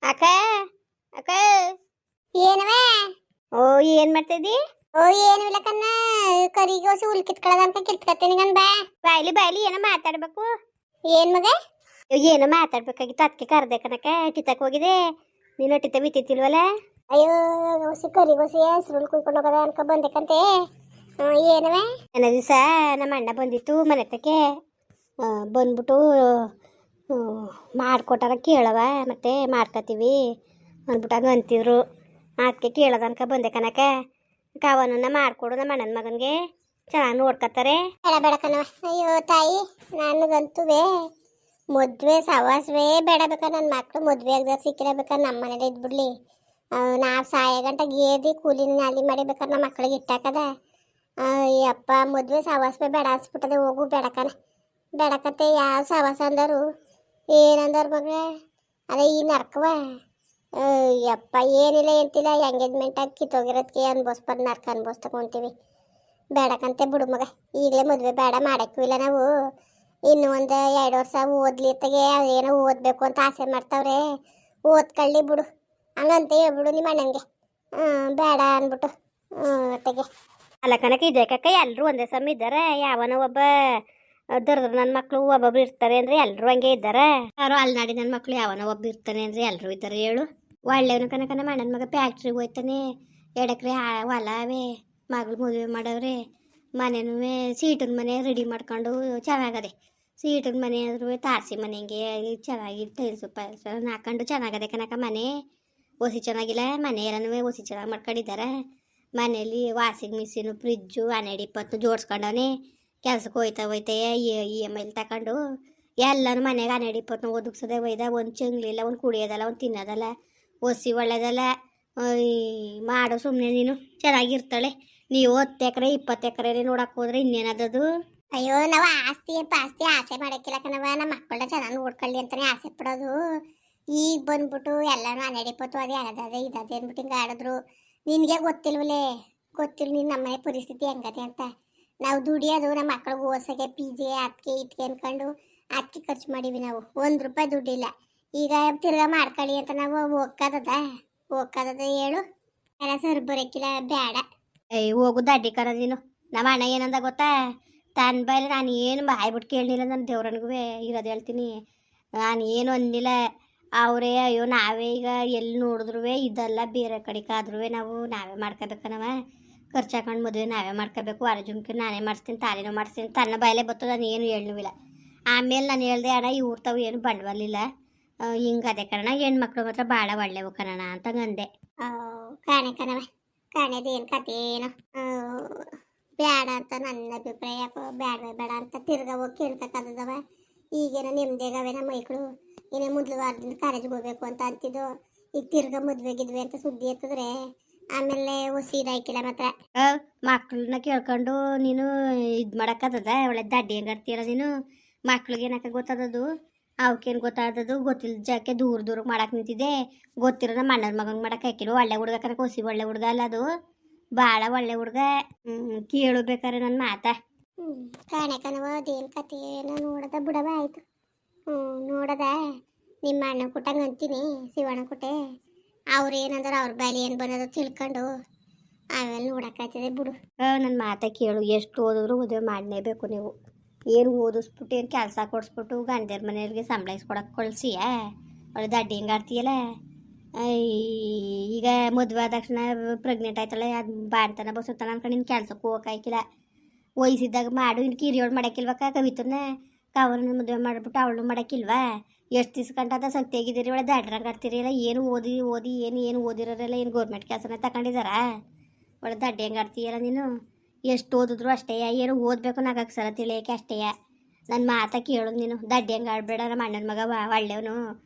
ಅಕ್ಕ ಅಕ್ಕ ಏನವೇ? ಓ ಏನ್ ಮಾಡ್ತಿದ್ದಿ? ಓ ಏನು ಇಲ್ಲ ಕನ್ನ, ಕರಿಗೆ ಹೊಸಿ ಹುಲ್ ಕಿತ್ಕೊಳ್ಳೋದ ಅಂತ ಕಿತ್ಕತ್ತೀನಿ ಗನ್ ಬಾ. ಬಾಯ್ಲಿ ಬಾಯ್ಲಿ ಏನೋ ಮಾತಾಡ್ಬೇಕು. ಏನ್ ಮಗ? ಏನೋ ಮಾತಾಡ್ಬೇಕಾಗಿತ್ತು, ಅದಕ್ಕೆ ಕರ್ದೆ ಕನಕ. ಟಿತಕ್ ಹೋಗಿದೆ, ನೀನು ಟಿತ ಬಿತ್ತಿಲ್ವಲ್ಲ? ಅಯ್ಯೋ, ಹೊಸಿ ಕರಿಗೆ ಹೊಸಿ ಹೆಸ್ರುಳ್ ಕುಯ್ಕೊಂಡು ಹೋಗದ ಅನ್ಕ ಬಂದಕ್ಕಂತೆ. ಏನವೇ? ನನ್ನ ದಿವಸ ನಮ್ಮ ಅಣ್ಣ ಬಂದಿತ್ತು ಮನೆ ತಕ್ಕೆ. ಬಂದ್ಬಿಟ್ಟು ಮಾಡ್ಕೊಟ್ಟಾರ ಕೇಳವ, ಮತ್ತೆ ಮಾಡ್ಕೊತೀವಿ ಅಂದ್ಬಿಟ್ಟು ಅದು ಅಂತಿದ್ರು. ಅದಕ್ಕೆ ಕೇಳೋದ ಅನ್ಕ ಬಂದೆ ಕನಕ. ಕಾವನನ್ನ ಮಾಡ್ಕೊಡು, ನಮ್ಮ ಅಣ್ಣನ ಮಗನಿಗೆ ಚೆನ್ನಾಗಿ ನೋಡ್ಕೊತಾರೆ. ಬೇಡ ಬೇಡ ಕಣವ. ಅಯ್ಯೋ ತಾಯಿ, ನನಗಂತುವೆ ಮದ್ವೆ ಸವಾಸವೇ ಬೇಡ ಬೇಕ. ನನ್ನ ಮಕ್ಳು ಮದ್ವೆ ಆಗದ ಸಿಕ್ಕಿರಬೇಕಾ ನಮ್ಮ ಮನೇಲಿ ಇದ್ಬಿಡ್ಲಿ. ನಾವು ಸಾಯ ಗಂಟ ಗೇದಿ ಕೂಲಿನ ನಾಲಿ ಮಾಡಿಬೇಕಾದ್ರೆ ನಮ್ಮ ಮಕ್ಳಿಗೆ ಇಟ್ಟಾಕದ. ಅಯ್ಯಪ್ಪ, ಮದ್ವೆ ಸವಾಸವೇ ಬೇಡ ಅನ್ಸ್ಬಿಟ್ಟದೆ. ಹೋಗು ಬೇಡಕನ, ಬೇಡಕತ್ತೆ. ಯಾವ ಸವಾಸ ಅಂದರು ಏನಂದವ್ರ ಮಗ? ಅದೇ ಈ ನರ್ಕವ. ಯಪ್ಪ, ಏನಿಲ್ಲ ಎಂತಿಲ್ಲ, ಎಂಗೇಜ್ಮೆಂಟ್ ಆಗಿ ಕಿತ್ತೋಗಿರೋದಕ್ಕೆ ಅನ್ಭವಿಸ್ಬಾರ್ದು, ನರ್ಕ ಅನ್ಭವಿಸ್ತಕೊಂತೀವಿ. ಬೇಡಕಂತೆ ಬಿಡು ಮಗ. ಈಗಲೇ ಮದುವೆ ಬೇಡ, ಮಾಡೋಕ್ಕೂ ಇಲ್ಲ ನಾವು. ಇನ್ನು ಒಂದು 2 ವರ್ಷ ಓದ್ಲಿ ಅತ್ತಗೆ. ಏನೋ ಓದಬೇಕು ಅಂತ ಆಸೆ ಮಾಡ್ತಾವ್ರೆ, ಓದ್ಕೊಳ್ಳಿ ಬಿಡು ಹಂಗಂತ ಹೇಳ್ಬಿಡು ನಿಮ್ಮ ಅಣ್ಣನಿಗೆ. ಬೇಡ ಅಂದ್ಬಿಟ್ಟು ಅತ್ತಗೆ. ಅಲ್ಲ ಕನಕ, ಇದೆ ಕಕ್ಕ, ಎಲ್ಲರೂ ಒಂದೇ ಸಮ ಇದ್ದಾರೆ. ಯಾವನೋ ಒಬ್ಬ ದರ್ದ್ರ ನನ್ನ ಮಕ್ಕಳು ಒಬ್ಬೊಬ್ರು ಇರ್ತಾರೆ ಅಂದ್ರೆ ಎಲ್ಲರೂ ಹಂಗೆ ಇದ್ದಾರೆ. ಯಾರೋ ಅಲ್ನಾಡಿ ನನ್ನ ಮಕ್ಕಳು ಯಾವನೋ ಒಬ್ಬ ಇರ್ತಾನೆ ಅಂದ್ರೆ ಎಲ್ಲರೂ ಇದ್ದಾರೆ ಹೇಳು. ಒಳ್ಳೆಯವನು ಕನಕ. ನಮ್ಮ ಅಣ್ಣನ ಮಗ ಫ್ಯಾಕ್ಟ್ರಿಗೆ ಹೋಯ್ತಾನೆ. 2 ಎಕರೆ ಹೊಲವೇ, ಮಗಳು ಮದುವೆ ಮಾಡವ್ರೆ. ಮನೆನೂ ಸೀಟಿನ ಮನೆ ರೆಡಿ ಮಾಡ್ಕೊಂಡು ಚೆನ್ನಾಗದೆ. ಸೀಟಿನ ಮನೆ ಆದ್ರೂ ತಾರಸಿ ಮನೆಗೆ ಚೆನ್ನಾಗಿ ಟೈಲ್ಸು ಪೈಲ್ಸು ಹಾಕೊಂಡು ಚೆನ್ನಾಗದೆ ಕನಕ. ಮನೆ ಒಸಿ ಚೆನ್ನಾಗಿಲ್ಲ, ಮನೆ ಎಲ್ಲನೂ ಒಸಿ ಚೆನ್ನಾಗಿ ಮಾಡ್ಕೊಂಡಿದ್ದಾರೆ. ಮನೇಲಿ ವಾಷಿಂಗ್ ಮಿಷಿನು, ಫ್ರಿಜ್ಜು, 12-20 ಜೋಡಿಸ್ಕೊಂಡವನೇ. ಕೆಲ್ಸಕ್ಕೆ ಹೋಯ್ತಾ EMI ತಗೊಂಡು ಎಲ್ಲನೂ ಮನೆಗೆ 12-20 ಒದಗಿಸೋದೆ ಒಯ್ದ. ಒಂದು ಚಂಗ್ಲಿಲ್ಲ, ಒಂದು ಕುಡಿಯೋದಲ್ಲ, ಒಂದು ತಿನ್ನೋದಲ್ಲ. ಒಸಿ ಒಳ್ಳೇದಲ್ಲ ಮಾಡು ಸುಮ್ಮನೆ. ನೀನು ಚೆನ್ನಾಗಿರ್ತಾಳೆ. ನೀವು 10 ಎಕರೆ 20 ಎಕರೆ ನೋಡಕ್ಕೆ ಹೋದ್ರೆ ಇನ್ನೇನದದು? ಅಯ್ಯೋ, ನಾವು ಆಸ್ತಿ ಪಾಸ್ತಿ ಆಸೆ ಮಾಡೋಕ್ಕಿಲ್ಲ ಕಣವ. ನಮ್ಮ ಮಕ್ಕಳನ್ನ ಚೆನ್ನಾಗಿ ನೋಡ್ಕೊಳ್ಳಿ ಅಂತಾನೆ ಆಸೆ ಪಡೋದು. ಈಗ ಬಂದ್ಬಿಟ್ಟು ಎಲ್ಲನೂ 12-20 ಅದೇ ಅಳದದೆ ಇದದೆ ಅಂದ್ಬಿಟ್ಟು ಹಿಂಗೆ ಆಡಿದ್ರು. ನಿನಗೆ ಗೊತ್ತಿಲ್ವಲೇ, ಗೊತ್ತಿಲ್ಲ ನೀನು ನಮ್ಮನೆ ಪರಿಸ್ಥಿತಿ ಹೆಂಗದೆ ಅಂತ. ನಾವು ದುಡಿಯೋದು ನಮ್ಮ ಮಕ್ಕಳಿಗೆ ಓಸೋಕ್ಕೆ PG ಅದಕ್ಕೆ ಇದಕ್ಕೆ ಅಂದ್ಕೊಂಡು ಅದಕ್ಕೆ ಖರ್ಚು ಮಾಡೀವಿ. ನಾವು 1 ರೂಪಾಯಿ ದುಡ್ಡಿಲ್ಲ. ಈಗ ತಿರ್ಗಾ ಮಾಡ್ಕೊಳ್ಳಿ ಅಂತ ನಾವು ಹೋಗ್ಕದ ಹೇಳು. ಎಲ್ಲ ಸರ್ ಬರೋಕ್ಕಿಲ್ಲ, ಬೇಡ. ಹೋಗು ದಡ್ಡಿ ಕರ ನೀನು. ನಮ್ಮ ಅಣ್ಣ ಏನಂದ ಗೊತ್ತಾ? ತನ್ನ ಬಾಯಲ್ಲಿ ನಾನು ಏನು ಬಾಯ್ಬಿಟ್ಟು ಕೇಳಲಿಲ್ಲ. ನನ್ನ ದೇವ್ರನಿಗೂ ಇರೋದು ಹೇಳ್ತೀನಿ. ನಾನು ಏನು ಅಂದಿಲ್ಲ. ಅವರೇ ಅಯ್ಯೋ ನಾವೇ ಈಗ ಎಲ್ಲಿ ನೋಡಿದ್ರು ಇದೆಲ್ಲ ಬೇರೆ ಕಡೆಗಾದ್ರೂ ನಾವೇ ಮಾಡ್ಕೋಬೇಕನವ. ಖರ್ಚು ಹಾಕೊಂಡು ಮದುವೆ ನಾವೇ ಮಾಡ್ಕೋಬೇಕು. ಜುಮ್ಕಿ ನಾನೇ ಮಾಡಿಸ್ತೀನಿ, ತಾಲಿನೂ ಮಾಡಿಸ್ತೀನಿ. ತನ್ನ ಬಾಯಲ್ಲೇ ಬರ್ತದೆ, ನಾನು ಏನು ಹೇಳಲಿಲ್ಲ. ಆಮೇಲೆ ನಾನು ಹೇಳ್ದೆ, ಅಣ್ಣ ಇವ್ರು ತಾವು ಏನು ಬಂಡವಾಲಿಲ್ಲ, ಹಿಂಗೆ ಅದೇ ಕಾರಣ ಹೆಣ್ಮಕ್ಳು ಮಾತ್ರ ಭಾಳ ಒಳ್ಳೆವು ಕಣಣ ಅಂತಂಗಂದೆ. ಕಾಣೆ ಕಣವ, ಕಾಣೆದೇನು ಕತೆ ಏನು ಬೇಡ ಅಂತ ನನ್ನ ಅಭಿಪ್ರಾಯ. ಬೇಡ ಅಂತ ತಿರ್ಗಾ ಹೋಗಿ ಕೇಳ್ಬೇಕಾದವ. ಈಗೇನೋ ನೆಮ್ಮದಿಯಾಗವೆ ನಮ್ಮ ಮೈಗಳು. ಏನೇ ಮೊದಲು ವಾರದಿಂದ ಕಾಲೇಜ್ಗೆ ಹೋಗ್ಬೇಕು ಅಂತ ಅಂತಿದ್ದು. ಈಗ ತಿರ್ಗಾ ಮದುವೆಗಿದ್ವಿ ಅಂತ ಸುದ್ದಿ ಎತ್ತಿದ್ರೆ ಆಮೇಲೆ ಸೀದಾಯ್ಕಿಲ್ಲ ಮಾತ್ರ. ಮಕ್ಕಳನ್ನ ಕೇಳ್ಕೊಂಡು ನೀನು ಇದು ಮಾಡೋಕ್ಕದ? ಒಳ್ಳೆ ದಡ್ಡಿ ಹೆಂಗಾಡ್ತೀರ ನೀನು. ಮಕ್ಳಿಗೆ ಏನಕ್ಕ ಗೊತ್ತದದು? ಅವಕ್ಕೇನು ಗೊತ್ತಾದದು? ಗೊತ್ತಿಲ್ಲ ಜಾಕೆ ದೂರ ಮಾಡಕ್ಕೆ ನಿಂತಿದ್ದೆ. ಗೊತ್ತಿರೋ ನಮ್ಮ ಅಣ್ಣನ ಮಗಂಗೆ ಮಾಡಕ್ಕೆ ಹಾಕಿಲ್ಲ. ಒಳ್ಳೆ ಹುಡುಗ ಕನಕ, ಹೊಸಿ ಒಳ್ಳೆ ಹುಡುಗ ಅಲ್ಲ ಅದು, ಭಾಳ ಒಳ್ಳೆ ಹುಡುಗ. ಕೇಳು ಬೇಕಾರೆ ನನ್ನ ಮಾತಾ. ಕಾಣೆ ಕಣವ, ಅದೇನು ಕತೆ ಏನೋ ನೋಡದ ಬಿಡವ. ಆಯಿತು, ನೋಡದ ನಿಮ್ಮ ಅಣ್ಣ ಕೊಟ್ಟಂಗೆ ಅಂತೀನಿ, ಶಿವಣ್ಣ ಕೊಟ್ಟೆ. ಅವ್ರು ಏನಂದ್ರೆ ಅವ್ರ ಬಾಲಿ ಏನು ಬರೋದು ತಿಳ್ಕೊಂಡು ಆಮೇಲೆ ನೋಡೋಕ್ಕಾಗ್ತದೆ ಬಿಡು. ನನ್ನ ಮಾತಾ ಕೇಳು. ಎಷ್ಟು ಓದಿದ್ರು ಮದುವೆ ಮಾಡಲೇಬೇಕು ನೀವು. ಏನು ಓದಿಸ್ಬಿಟ್ಟು ಏನು ಕೆಲಸ ಕೊಡಿಸ್ಬಿಟ್ಟು ಗಂಡರ ಮನೆಯವ್ರಿಗೆ ಸಂಬಳ ಇಸ್ಕೊಡಕ್ಕೆ ಕಳಿಸಿಯ ಅವಳು ದಡ್ಡಿ ಹೆಂಗೆ ಆಡ್ತೀಯಲ್ಲ. ಈಗ ಮದುವೆ ಆದ ತಕ್ಷಣ ಪ್ರೆಗ್ನೆಂಟ್ ಆಯ್ತಾಳೆ, ಅದು ಬಾಣ್ತಾನ ಬಸುತ್ತಾನ ಅನ್ಕೊಂಡು ನಿನ್ನ ಕೆಲ್ಸಕ್ಕೆ ಹೋಗೋಕ್ಕಾಯ್ಕಿಲ್ಲ. ವಯಸ್ಸಿದ್ದಾಗ ಮಾಡು. ಇನ್ನು ಕಿರಿಯೋಳು ಮಾಡೋಕ್ಕಿಲ್ವಕ್ಕ? ಕವಿತನ ಕಾವನ ಮದುವೆ ಮಾಡಿಬಿಟ್ಟು ಅವಳು ಮಾಡೋಕ್ಕಿಲ್ವಾ? ಎಷ್ಟು ದಿವ್ಸ ಕಂಟದ ಶಕ್ತಿ ಆಗಿದ್ದೀರಿ, ಒಳ್ಳೆ ದಡ್ರಂಗೆ ಆಡ್ತೀರಿಲ್ಲ. ಏನು ಓದಿ ಏನು ಓದಿರೋರೆಲ್ಲ ಏನು ಗೌರ್ಮೆಂಟ್ ಕೆಲಸನ ತಗೊಂಡಿದ್ದಾರ? ಒಳ್ಳೆ ದಡ್ಡಿ ಹೆಂಗೆ ಆಡ್ತೀಯಲ್ಲ ನೀನು. ಎಷ್ಟು ಓದಿದ್ರು ಅಷ್ಟೇ, ಏನು ಓದಬೇಕು ನಾಲ್ಕು ಅಕ್ಷರ ತಿಳಿಯೋಕೆ ಅಷ್ಟೇ. ನನ್ನ ಮಾತಾ ಕೇಳೋದು ನೀನು. ದಡ್ಡಿ ಹೆಂಗೆ ಆಡಬೇಡ. ನಮ್ಮ ಅಣ್ಣನ ಮಗ ಒಳ್ಳೆಯವನು.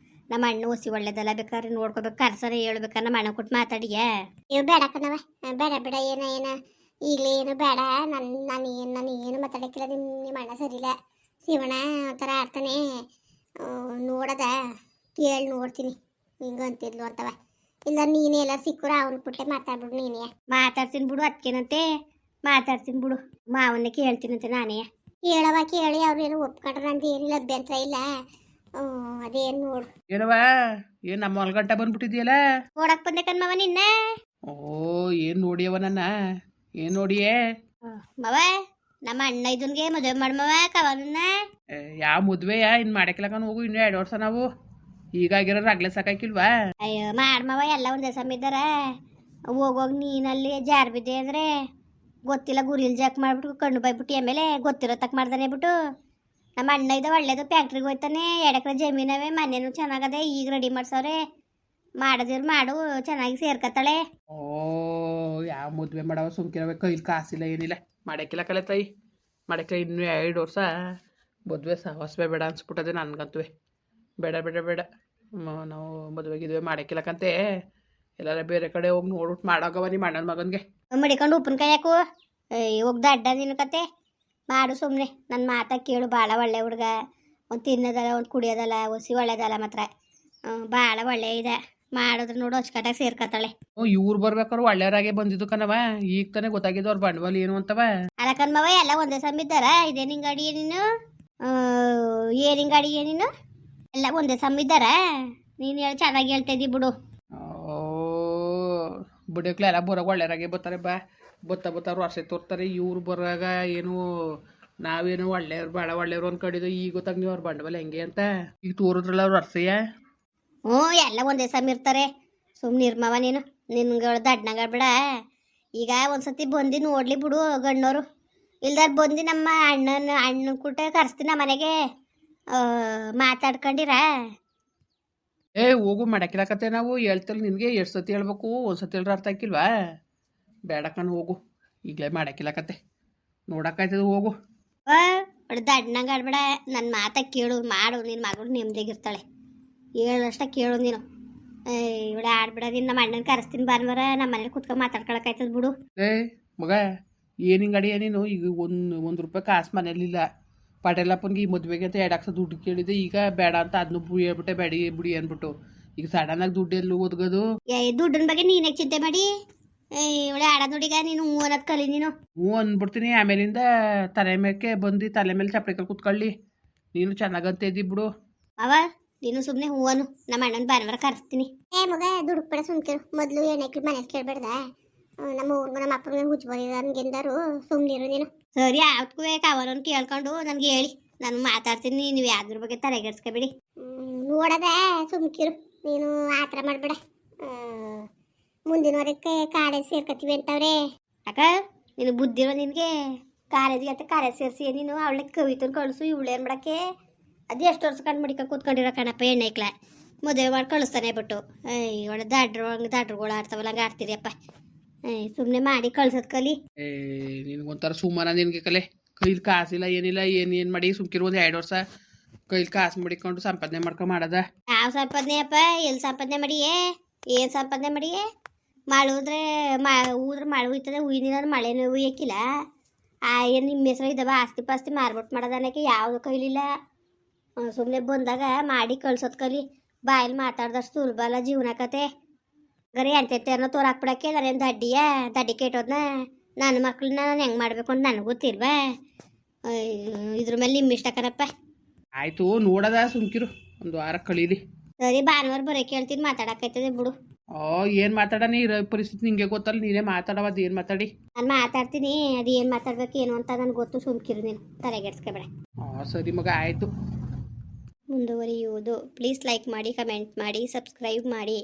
ನಮ್ಮ ಅಣ್ಣ ಹೊಸಿ ಒಳ್ಳೇದಲ್ಲ, ಬೇಕಾದ್ರೆ ನೋಡ್ಕೋಬೇಕು. ಕರ್ಸರ ಹೇಳ್ಬೇಕಾರೆ ನಮ್ಮ ಅಣ್ಣ ಕೊಟ್ಟು ಮಾತಾಡಿಯ. ನೀವು ಬೇಡ ಕಣವ, ಬೇಡ ಏನ ಈಗಲೇ ಏನು ಬೇಡ. ನಾನು ಏನು ಮಾತಾಡೋಕ್ಕಿಲ್ಲ. ನಿಮ್ಮ ಅಣ್ಣ ಸರಿಯಿಲ್ಲ. ಶಿವಣ್ಣ ಒಂಥರ ಆಡ್ತಾನೆ. ನೋಡದ ಕೇಳಿ ನೋಡ್ತೀನಿ ಹಿಂಗೆ ಅಂತಿದ್ಲು ಅಂತವ. ಇಲ್ಲ ನೀನೇ ಎಲ್ಲ ಸಿಕ್ಕರು ಅವನ ಪುಟ್ಟೆ ಮಾತಾಡ್ಬಿಡು. ನೀನೇ ಮಾತಾಡ್ತೀನಿ ಬಿಡು. ಅದಕ್ಕೇನಂತೆ ಮಾತಾಡ್ತೀನಿ ಬಿಡು. ಮಾವನ್ನೇ ಕೇಳ್ತೀನಂತೆ ನಾನೇ. ಕೇಳವ, ಕೇಳಿ ಅವ್ರೇನು ಒಪ್ಕೊಂಡ್ರೆ ನಂದು ಏನಿಲ್ಲ, ಅಭ್ಯಂತರ ಇಲ್ಲ. ಅದೇನು ನೋಡು. ಏನವ ಏನ್ ನಮ್ಮ ಹೊಲ್ಗಂಟ ಬಂದ್ಬಿಟ್ಟಿದ್ಯಲ್ಲ? ನೋಡಕ್ ಬಂದೆ ಕಣ್ಮವ ನಿನ್ನ. ಓ ಏನ್ ನೋಡಿಯವ ನನ್ನ? ಏನ್ ನೋಡಿಯೇ? ಮವ ನಮ್ಮ ಅಣ್ಣ ಇದನ್ಗೆ ಮದುವೆ ಮಾಡ್ಮವ ಕವನನ್ನ. ಯಾವ ಮದ್ವೆಯ ಇನ್ ಮಾಡಕ್ಲಕನ್ ಹೋಗು, ಇನ್ನು 2 ವರ್ಷ ನಾವು ಈಗಾಗಿರೋ ರಗ್ಲೆ ಸಾಕಾಕಿಲ್ವಾ? ಅಯ್ಯೋ ಮಾಡ್ಮವ ಎಲ್ಲ ಒಂದೇ ಸಮಿದ್ದಾರ. ಹೋಗೋಗಿ ನೀನಲ್ಲಿ ಜಾರ್ ಬಿದ್ದೆ ಅಂದ್ರೆ ಗೊತ್ತಿಲ್ಲ, ಗುರಿಲ್ ಜಾಕ್ ಮಾಡ್ಬಿಟ್ಟು ಕಣ್ಣು ಬೈಬಿಟ್ಟು ಆಮೇಲೆ ಗೊತ್ತಿರೋ ತಕ್ಕ ಮಾಡ್ದಾನೆ ಬಿಟ್ಟು. ನಮ್ಮ ಅಣ್ಣ ಇದ್ದ ಒಳ್ಳೇದು ಫ್ಯಾಕ್ಟ್ರಿಗೆ ಹೋಯ್ತಾನೆ. 2 ಎಕರೆ ಜಮೀನವೇ, ಮನೇನು ಚೆನ್ನಾಗದೆ, ಈಗ ರೆಡಿ ಮಾಡ್ಸವ್ರೆ. ಮಾಡಿದ್ರು ಮಾಡು, ಚೆನ್ನಾಗಿ ಸೇರ್ಕತ್ತಾಳೆ. ಓ ಯಾವ ಮದ್ವೆ ಮಾಡವ ಸುಮ್ಕಿರವೆ, ಕೈಲಿ ಕಾಸಿಲ್ಲ ಏನಿಲ್ಲ. ಮಾಡಕ್ಕಿಲ್ಲ ಕಲೆ ತಾಯಿ, ಮಾಡಕ್ಕೆ ಇನ್ನು 2 ವರ್ಷ ಮದ್ವೆ ಸಹವಾಸವೇ ಬೇಡ ಅನ್ಸ್ಬಿಟ್ಟದೆ ನನ್ಗಂತುವೆ. ಬೇಡ ಬೇಡ ಬೇಡ, ನಾವು ಮದುವೆ ಗಿದ್ವೆ ಮಾಡಕ್ಕಿಲ್ಲಕಂತೆ ಎಲ್ಲಾರ ಬೇರೆ ಕಡೆ ಹೋಗಿ ನೋಡ್ಬಿಟ್ಟು ಮಾಡೋಗವ ನಿಮ್ಮ ಅಣ್ಣನ ಮಗನಿಗೆ. ಮಡಿಕೊಂಡು ಉಪ್ಪಿನಕಾಯಿ ಯಾಕು ಹೋಗ್ದ ಅಡ್ಡ ನಿನ್ನ ಕತೆ ಮಾಡು ಸುಮ್ಮನೆ. ನನ್ನ ಮಾತಾ ಕೇಳು, ಭಾಳ ಒಳ್ಳೆ ಹುಡುಗ. ಒಂದು ತಿನ್ನೋದಲ್ಲ, ಒಂದು ಕುಡಿಯೋದಲ್ಲ, ಒಸಿ ಒಳ್ಳೇದಲ್ಲ ಮಾತ್ರ. ಭಾಳ ಒಳ್ಳೆ ಇದೆ. ಮಾಡಿದ್ರೆ ನೋಡು ಅಚ್ಚುಕಟ್ಟಾಗಿ ಸೇರ್ಕತ್ತಾಳೆ. ಇವ್ರು ಬರ್ಬೇಕಾದ್ರು ಒಳ್ಳೆಯವ್ರಾಗೆ ಬಂದಿದ್ದು ಕಣವ. ಈಗ ತಾನೇ ಗೊತ್ತಾಗಿದ್ದು ಅವ್ರ ಬಂಡವಾಳ ಏನು ಅಂತವ. ಅಲ್ಲ ಕಣ್ಮವ ಎಲ್ಲ ಒಂದೇ ಸಮ್ಮಿದ್ದಾರ. ಇದೇ ನಿಂಗೆ ಅಡಿಗೆ ನೀನು, ಏನಿಂಗೆ ಅಡಿಗೆ ನೀನು, ಎಲ್ಲ ಒಂದೇ ಸಮ್ಮಿದ್ದಾರ. ನೀನು ಹೇಳಿ ಚೆನ್ನಾಗಿ ಹೇಳ್ತಾ ಇದ್ದಿ ಬಿಡು. ಓ ಬುಡಕ್ಲೆ ಎಲ್ಲ ಬರೋಗ ಒಳ್ಳೆಯವ್ರಾಗೆ ಬರ್ತಾರೆ. ಬತ್ತವ್ರು ವರ್ಷ ತೋರ್ತಾರೆ. ಇವ್ರು ಬರುವಾಗ ಏನು ನಾವೇನು ಒಳ್ಳೆಯವ್ರು ಭಾಳ ಒಳ್ಳೆಯವ್ರು ಅಂದ್ಕೊಂಡಿದ್ದು. ಈಗ ಗೊತ್ತಾಗ ನೀವು ಅವ್ರ ಬಂಡವಾಳ ಹೆಂಗೆ ಅಂತ ಈಗ ತೋರಿದ್ರಲ್ಲ ಅವ್ರು ವರ್ಷಯ್ಯ. ಹ್ಞೂ ಎಲ್ಲ ಒಂದೇ ಸಮ ಇರ್ತಾರೆ. ಸುಮ್ಮನೆ ನಿರ್ಮವ ನೀನು, ನಿನ್ಗೆ ದಡ್ನಾಗ ಬೇಡ. ಈಗ ಒಂದ್ಸತಿ ಬಂದು ನೋಡ್ಲಿ ಬಿಡು ಗಣ್ಣೋರು. ಇಲ್ದಾರ ಬಂದು ನಮ್ಮ ಅಣ್ಣನ ಕೂಟ ಕರೆಸ್ತೀನಿ ನಮ್ಮ ಮನೆಗೆ, ಮಾತಾಡ್ಕೊಂಡಿರ. ಹೋಗು ಮಾಡಕ್ಕಿಲ್ಲಕತ್ತೆ ನಾವು ಹೇಳ್ತಲ್ಲ ನಿನಗೆ. ಎಷ್ಟು ಸತಿ ಹೇಳ್ಬೇಕು? ಒಂದ್ಸತಿ ಹೇಳ್ರೆ ಅರ್ಥ ಆಕಿಲ್ವಾ? ಬೇಡಕ್ಕನು ಹೋಗು, ಈಗಲೇ ಮಾಡಕ್ಕಿಲ್ಲಕತ್ತೆ. ನೋಡಕ್ಕಾಯ್ತದ ಹೋಗು. ಒಳ್ಳೆ ದಡ್ನಾಗ ಆಡ್ಬೇಡ, ನನ್ನ ಮಾತಾ ಕೇಳು, ಮಾಡು. ನಿನ್ನ ಮಗಳು ನೆಮ್ಮದಿಗಿರ್ತಾಳೆ. ಹೇಳಷ್ಟ ಕೇಳು ನೀನು. ಇವಳೆ ಆಡ್ಬೇಡ. ನೀನು ನಮ್ಮ ಅಣ್ಣನ ಕರೆಸ್ತೀನಿ ಭಾನುವಾರ, ನಮ್ಮ ಮನೇಲಿ ಕುತ್ಕೊಂಡು ಮಾತಾಡ್ಕೊಳಕಾಯ್ತದ ಬಿಡು. ಮಗ ಏನು ಹಿಂಗೆ ಅಡಿಯ ನೀನು? ಈಗ ಒಂದು ರೂಪಾಯಿ ಕಾಸು ಮನೇಲಿಲ್ಲ. ಪಟೇಲಪ್ಪನಿಗೆ ಈ ಮದುವೆಗೆ ಅಂತ 2 ಲಕ್ಷ ದುಡ್ಡು ಕೇಳಿದೆ. ಈಗ ಬೇಡ ಅಂತ ಅದನ್ನು ಬುಡಿ ಹೇಳ್ಬಿಟ್ಟೆ, ಬುಡಿ ಅಂದ್ಬಿಟ್ಟು. ಈಗ ಸಡನ್ನಾಗಿ ದುಡ್ಡು ಎಲ್ಲೂ ಒದಗೋದು? ದುಡ್ಡಿನ ಬಗ್ಗೆ ನೀನೇ ಚಿಂತೆ ಮಾಡಿ. ಇವಳೆ ಆಡ ನೋಡಿಗ ನೀನು ಹ್ಞೂ ಅನ್ನೋದು ಕಲಿ ನೀನು. ಹ್ಞೂ ಅಂದ್ಬಿಡ್ತೀನಿ. ಆಮೇಲಿಂದ ತಲೆ ಮೇಕೆ ಬಂದು ತಲೆ ಮೇಲೆ ಚಪ್ಪಡಿಕಲ್ ಕುತ್ಕೊಳ್ಳಿ. ನೀನು ಚೆನ್ನಾಗಂತ ಇದ್ದಿ ಬಿಡು. ಅವ ನೀನು ಸುಮ್ಮನೆ ಹ್ಞೂ ಅನ್ನು. ನಮ್ಮ ಅಣ್ಣನ ಭಾನುವಾರ ಕರೆಸ್ತೀನಿ. ಮಗ ದುಡ್ಡು ಬೇಡ ಸುಮ್ಕಿರು. ಮೊದಲು ಹೆಣ್ಣಕ್ಳು ಮನೇಲಿ ಕೇಳಬೇಡ್ದ. ನಮ್ಮ ಊರ್ಗೂ ನಮ್ಮ ಅಪ್ಪನಿಗೆ ಹುಚ್ಚ ಬಂದಿದ ನನ್ಗೆಂದಾರು ಸುಮ್ಮನಿರು ನೀನು. ಸರಿ ಯಾವತ್ಗೂ ಅವರನ್ನು ಕೇಳ್ಕೊಂಡು ನನಗೆ ಹೇಳಿ, ನಾನು ಮಾತಾಡ್ತೀನಿ. ನೀವು ಯಾವ್ದ್ರ ಬಗ್ಗೆ ತಲೆಗೆಡ್ಸ್ಕೊಬೇಡಿ. ನೋಡದ ಸುಮ್ಕಿರು ನೀನು. ಆ ಥರ ಮಾಡಬೇಡ. ಮುಂದಿನ ವಾರಕ್ಕೆ ಕಾಲೇಜ್ ಸೇರ್ಕತ್ತೀವಿ ಅಂತವ್ರೆ. ಅಕ್ಕ ನೀನು ಬುದ್ಧಿರೋ ನಿನಗೆ? ಕಾಲೇಜಿಗೆ ಅಂತ ಕಾಲೇಜ್ ಸೇರಿಸಿ ನೀನು ಅವಳಿಗೆ ಕವಿತನ ಕಳಿಸು. ಇವಳೇನು ಮಾಡಕ್ಕೆ? ಅದು ಎಷ್ಟು ವರ್ಷ ಕಂಡು ಮಡಿಕ ಕೂತ್ಕೊಂಡಿರೋ ಕಣಪ್ಪ ಹೆಣ್ಣೈಕ್ಲ. ಮದುವೆ ಮಾಡಿ ಕಳಿಸ್ತಾನೆ ಬಿಟ್ಟು. ಇವಳು ದಾಡ್ರುಗಳು ಆಡ್ತಾವಲ್ಲ ಹಂಗೆ ಆಡ್ತೀರಿಯಪ್ಪ. ಸುಮ್ಮನೆ ಮಾಡಿ ಕಳ್ಸೋದು ಕಲಿ. ನಿನಗೊಂಥರ ಸುಮ್ಮನ ನಿನಗೆ ಕಲೆ. ಕೈಲಿ ಕಾಸಿಲ್ಲ ಏನಿಲ್ಲ. ಏನು ಮಾಡಿ ಸುಮ್ಕಿರು. 2 ವರ್ಷ ಕೈಲಿ ಕಾಸು ಮಡಿಕೊಂಡು ಸಂಪಾದನೆ ಮಾಡ್ಕೊಂಡು ಮಾಡೋದ? ಯಾವ ಸಂಪಾದನೆ ಅಪ್ಪ? ಎಲ್ಲಿ ಸಂಪಾದನೆ ಮಾಡಿಯೇ? ಏನು ಸಂಪಾದನೆ ಮಾಡಿಯೇ? ಊದ್ರೆ ಮಳೆ ಹುಯ್ತದೆ. ಹುಯ್ದಿನ ಮಳೆನೂ ಹುಯ್ಯಕ್ಕಿಲ್ಲ. ಏನು ನಿಮ್ಮ ಹೆಸರು ಇದ್ದಾವ ಆಸ್ತಿ ಪಾಸ್ತಿ ಮಾರ್ಬಿಟ್ಟು ಮಾಡೋದು ಅನ್ನೋಕ್ಕೆ ಯಾವುದು ಕೈಲಿಲ್ಲ. ಸುಮ್ಮನೆ ಬಂದಾಗ ಮಾಡಿ ಕಳ್ಸೋದು ಕಲಿ. ಬಾಯಲ್ಲಿ ಮಾತಾಡ್ದಷ್ಟು ಸುಲಭ ಅಲ್ಲ ಜೀವನ ಕತೆ. ಗರಿ ಎಂತೆಂತೇನೋ ತೋರಾಕ್ಬಿಡಕ್ಕೆ ನಾನೇನು ದಡ್ಡಿ ಕೆಟ್ಟೋದ್ನ. ನನ್ನ ಮಕ್ಳನ್ನ ನಾನು ಹೆಂಗೆ ಮಾಡಬೇಕು ಅಂತ ನನಗೆ ಗೊತ್ತಿಲ್ವಾ? ಇದ್ರ ಮೇಲೆ ನಿಮ್ಮ ಇಷ್ಟ ಕಣಪ್ಪ. ಆಯಿತು ನೋಡದ ಸುಮ್ಕಿರು. 1 ವಾರ ಕಳೀಲಿ. ಸರಿ ಭಾನುವಾರ ಬರೋಕೆ ಹೇಳ್ತೀನಿ. ಮಾತಾಡೋಕ್ಕಾಯ್ತದೆ ಬಿಡು. ಏನು ಮಾತಾಡೋಣ? ಇರೋ ಪರಿಸ್ಥಿತಿ ನಿಂಗೆ ಗೊತ್ತಲ್ಲ. ನೀನೇ ಮಾತಾಡವ. ಅದು ಏನು ಮಾತಾಡಿ? ನಾನು ಮಾತಾಡ್ತೀನಿ. ಅದು ಏನು ಮಾತಾಡ್ಬೇಕು ಏನು ಅಂತ ನನಗೆ ಗೊತ್ತು. ಸುಮ್ಕಿರು ನೀನು, ತಲೆಗೆಡ್ಸ್ಕೊಬೇಡ. ಸರಿ ಮಗ ಆಯಿತು. ಮುಂದುವರಿಯುವುದು. ಪ್ಲೀಸ್ ಲೈಕ್ ಮಾಡಿ, ಕಮೆಂಟ್ ಮಾಡಿ, ಸಬ್ಸ್ಕ್ರೈಬ್ ಮಾಡಿ.